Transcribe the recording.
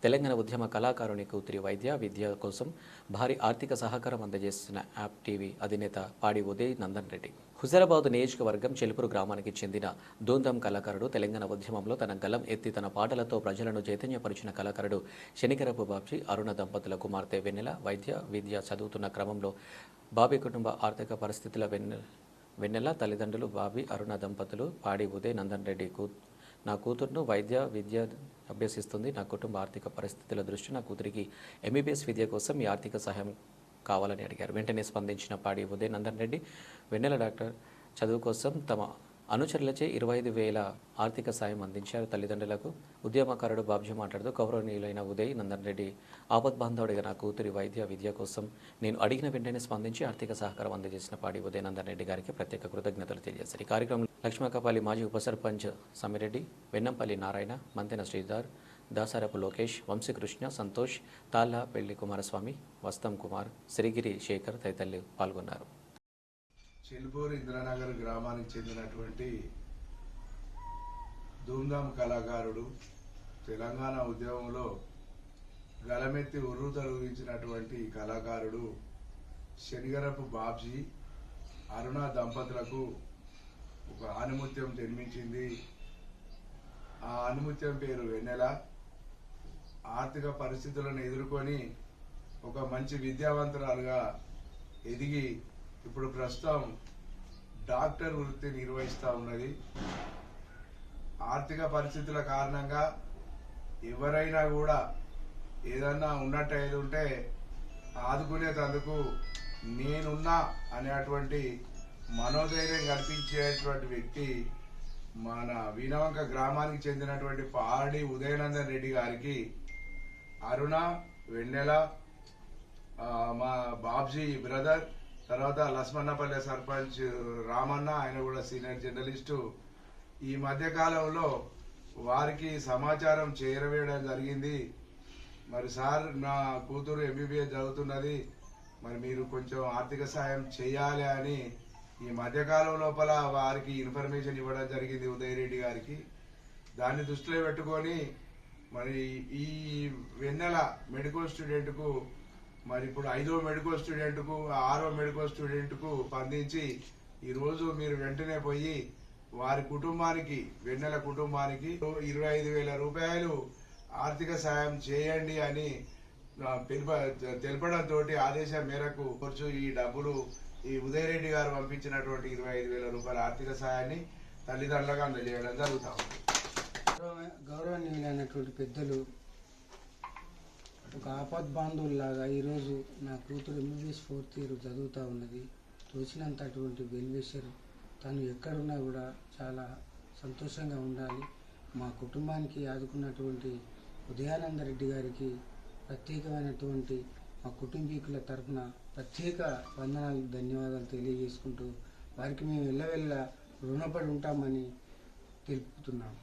తెలంగాణ ఉద్యమ కళాకారుని కూతురి వైద్య విద్య కోసం భారీ ఆర్థిక సహకారం అందజేస్తున్న యాప్ టీవీ అధినేత పాడి ఉదయ్ నందన్ రెడ్డి. హుజరాబాద్ నియోజకవర్గం చెలుపురు గ్రామానికి చెందిన ధూంధాం కళాకారుడు. తెలంగాణ ఉద్యమంలో తన గలం ఎత్తి తన పాటలతో ప్రజలను చైతన్యపరిచిన కళాకారుడు శనికరపు బాబ్జీ అరుణ దంపతుల కుమార్తె వెన్నెల వైద్య విద్య చదువుతున్న క్రమంలో బాబీ కుటుంబ ఆర్థిక పరిస్థితుల వెన్నెల తల్లిదండ్రులు బాబీ అరుణ దంపతులు పాడి ఉదయ్ నందన్ రెడ్డి నా కూతురును వైద్య విద్య అభ్యసిస్తుంది. నా కుటుంబ ఆర్థిక పరిస్థితుల దృష్ట్యా నా కూతురికి ఎంబీబీఎస్ విద్య కోసం ఈ ఆర్థిక సహాయం కావాలని అడిగారు. వెంటనే స్పందించిన పాడి ఉదయ్ నందన్ రెడ్డి వెన్నెల డాక్టర్ చదువు కోసం తమ అనుచరులచే 25,000 ఆర్థిక సాయం అందించారు. తల్లిదండ్రులకు ఉద్యమకారుడు బాబ్జీ మాట్లాడుతూ గౌరవనీయులైన ఉదయ్ నందన్ రెడ్డి ఆపద్బాంధవుడిగా నా కూతురి వైద్య విద్య కోసం నేను అడిగిన వెంటనే స్పందించి ఆర్థిక సహకారం అందజేసిన పాడి ఉదయ్ నందన్ రెడ్డి గారికి ప్రత్యేక కృతజ్ఞతలు తెలియజేశారు. ఈ కార్యక్రమంలో లక్ష్మకపల్లి మాజీ ఉప సర్పంచ్ సమ్మిరెడ్డి, వెన్నంపల్లి నారాయణ, మంతెన శ్రీధర్, దాసరపు లోకేష్, వంశీకృష్ణ, సంతోష్, తాళ్ళ పెళ్లి కుమారస్వామి, వస్తం కుమార్, సిరిగిరి శేఖర్ తదితరులు పాల్గొన్నారు. చెలుపూరు ఇంద్రనగర్ గ్రామానికి చెందినటువంటి ధూంధాం కళాకారుడు, తెలంగాణ ఉద్యమంలో గలమెత్తి ఉర్రు తొలగించినటువంటి కళాకారుడు శనిగరపు బాబ్జీ అరుణ దంపతులకు ఒక ఆణిముత్యం జన్మించింది. ఆ ఆణిముత్యం పేరు వెన్నెల. ఆర్థిక పరిస్థితులను ఎదుర్కొని ఒక మంచి విద్యావంతురాలుగా ఎదిగి ఇప్పుడు ప్రస్తుతం డాక్టర్ వృత్తి నిర్వహిస్తూ ఉన్నది. ఆర్థిక పరిస్థితుల కారణంగా ఎవరైనా కూడా ఏదన్నా ఉన్నట్టు ఏది ఉంటే ఆదుకునేందుకు నేనున్నా అనేటువంటి మనోధైర్యం కల్పించేటువంటి వ్యక్తి మన వీణవంక గ్రామానికి చెందినటువంటి పాడి ఉదయనందన్ రెడ్డి గారికి అరుణ, వెన్నెల, మా బాబ్జీ బ్రదర్, తర్వాత లస్మన్నపల్లె సర్పంచ్ రామన్న, ఆయన కూడా సీనియర్ జర్నలిస్టు, ఈ మధ్యకాలంలో వారికి సమాచారం చేరవేయడం జరిగింది. మరి సార్, నా కూతురు ఎంబీబీఎస్ చదువుతున్నది, మరి మీరు కొంచెం ఆర్థిక సాయం చేయాలి అని ఈ మధ్యకాలం లోపల వారికి ఇన్ఫర్మేషన్ ఇవ్వడం జరిగింది ఉదయ్ రెడ్డి గారికి. దాన్ని దృష్టిలో పెట్టుకొని మరి ఈ వెన్నెల మెడికల్ స్టూడెంట్కు మరి ఇప్పుడు 5వ మెడికల్ స్టూడెంట్కు 6వ మెడికల్ స్టూడెంట్కు స్పందించి ఈరోజు మీరు వెంటనే పోయి వారి కుటుంబానికి, వెన్నెల కుటుంబానికి 25,000 రూపాయలు ఆర్థిక సాయం చేయండి అని తెలపడంతో ఆదేశం మేరకు ఖర్చు ఈ డబ్బులు ఈ ఉదయ్ రెడ్డి గారు పంపించినటువంటి 25,000 రూపాయల ఆర్థిక సాయాన్ని తల్లిదండ్రులుగా అందజేయడం జరుగుతా ఉంది. గౌరవనీయులైనటువంటి పెద్దలు ఒక ఆపద్బాంధవుల్లాగా ఈరోజు నా కూతురు ఎంబీబీఎస్ 4th ఇయర్ చదువుతూ ఉన్నది. తోచినంత అటువంటి వెల్విషర్ తను ఎక్కడున్నా కూడా చాలా సంతోషంగా ఉండాలి. మా కుటుంబానికి ఆదుకున్నటువంటి ఉదయానంద రెడ్డి గారికి ప్రత్యేకమైనటువంటి మా కుటుంబీకుల తరఫున ప్రత్యేక వందనాలు, ధన్యవాదాలు తెలియజేసుకుంటూ వారికి మేము ఎల్లవెల్ల రుణపడి ఉంటామని తెలుపుతున్నాము.